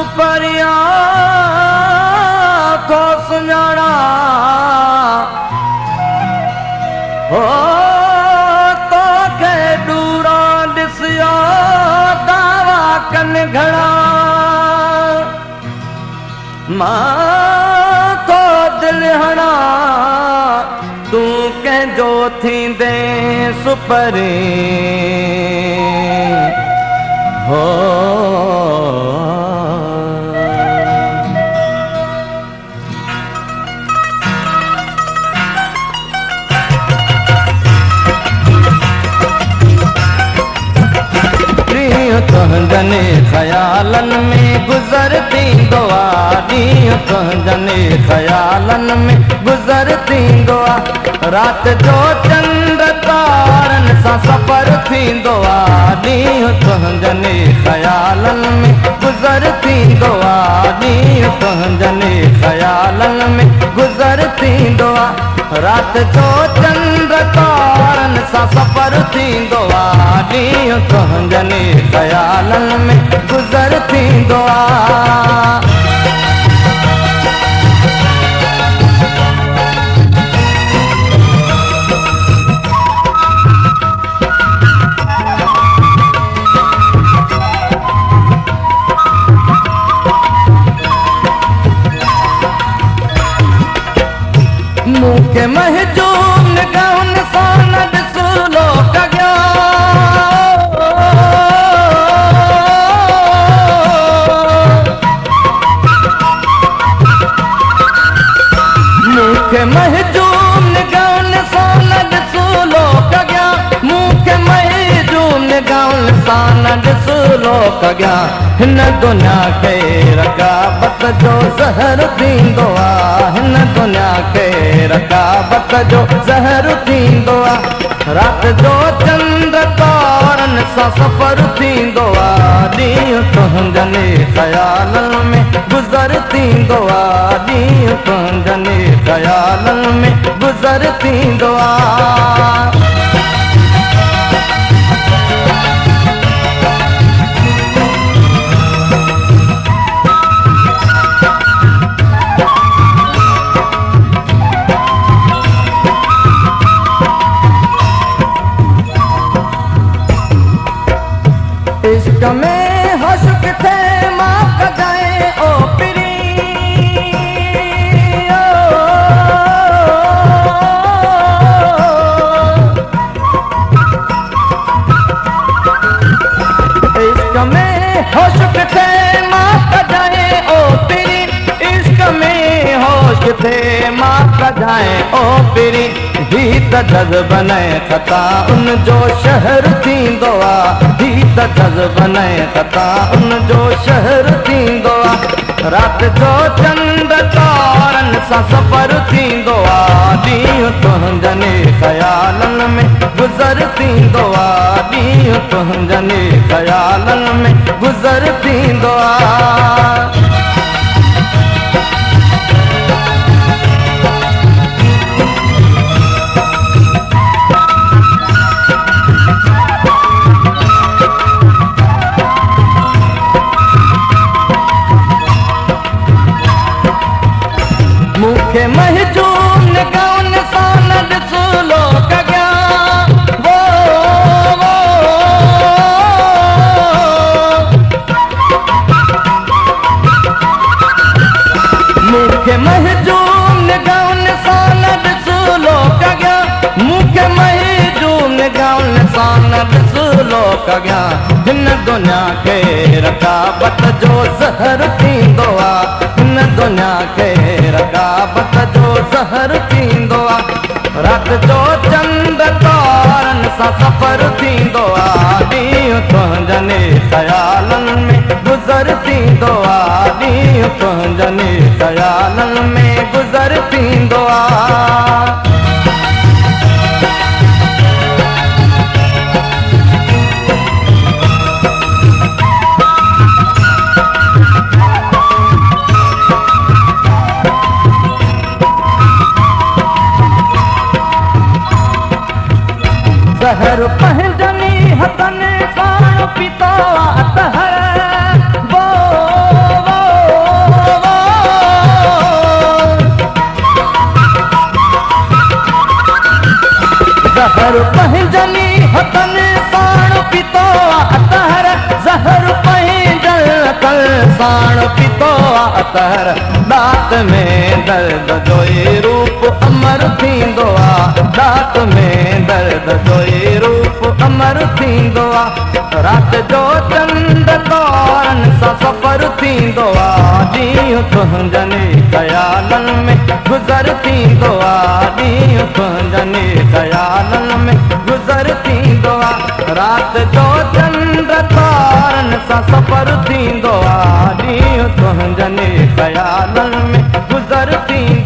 सुपरिया को सुञाणा हो तो के दूरा दिसिया दावा कन घड़ा मां को दिल हणा तू के जो थींदे सुपरी हो तुंजने ख्यालन में गुजरती दुआ ॾींहुं तुंजने ख्यालन में गुजरती दुआ रात जो चंड तारनि सां सफ़र थींदो आहे ॾींहुं तुंजने ख्यालन में गुजरती दुआ ॾींहुं तुंजने ख्यालन में गुजरती दुआ रात जो चंड तारनि सां सफ़र थींदो आहे ॾींहुं तुंजने ख्यालन में गुजरती दुआ मुखे महजूम निगाहुन सां न ॾिस लोक गया मुखे महजूम निगाहुन सां न ॾिस लोक गया मुखे महजूम निगाहुन सां न ॾिस लोक गया हिन दुनिया खे रकाबत जो ज़हर थींदो आहे हिन दुनिया खे रकाबत जो ज़हर थींदो आहे रात जो चंड तारनि सां सफ़र थींदो आहे ॾींहुं तुंजने ख़यालनि में गुज़र थींदो आहे ॾींहुं तुंजने ख़यालनि में गुज़र थींदो आहे इश्क में होश किथे मां कजाए ओ पिरी इश्क में होश किथे मां कजाए ओ पिरी इश्क में होश किथे मां कजाए ओ पिरी ही त जज़्ब नए खता उन जो शहर थींदो आहे ही त जज़्ब नए खता उन जो शहर थींदो आहे रात जो चंड तारनि सां सफ़र थींदो आहे ॾींहुं तुंजने ख़यालनि में गुज़र थींदो आहे ॾींहुं तुंजने ख़यालनि में गुज़र थींदो आहे मुखे महजूम निगाहुन सां न ॾिस लोक गया वो मुखे महजूम निगाहुन सां न ॾिस लोक गया मुखे महजूम निगाहुन सां न ॾिस लोक गया हिन दुनिया खे रकाबत जो ज़हर थींदो आहे हिन दुनिया खे रकाबत जो ज़हर थींदो आहे रात जो चंड तारनि सां सफ़र थींदो आहे ॾींहुं तुंजने ख़यालनि में गुज़र थींदो आहे ॾींहुं तुंजने ख़यालनि में गुज़र थींदो आहे ज़हर पंहिंजनी हथनि सां पीतो आहे तहर वो ज़हर पंहिंजनी हथनि साण पीतो अतहर ज़हर पंहिंजल हथनि साण पीतो अतहर दात में दर्द जो ई रूप अमर थींदो आहे दात में दर्द जो ई रूप अमर थींदो आहे राति जो चंड तारनि सां सफ़र थींदो आहे ॾींहुं तुंहिंजनि ख़यालनि में गुज़र थींदो आहे ॾींहुं तुंहिंजनि ख़यालनि में गुज़र थींदो आहे राति जो चंड तारनि सां सफ़र थींदो आहे ॾींहुं तुंहिंजनि ख़यालनि में गुज़र थींदो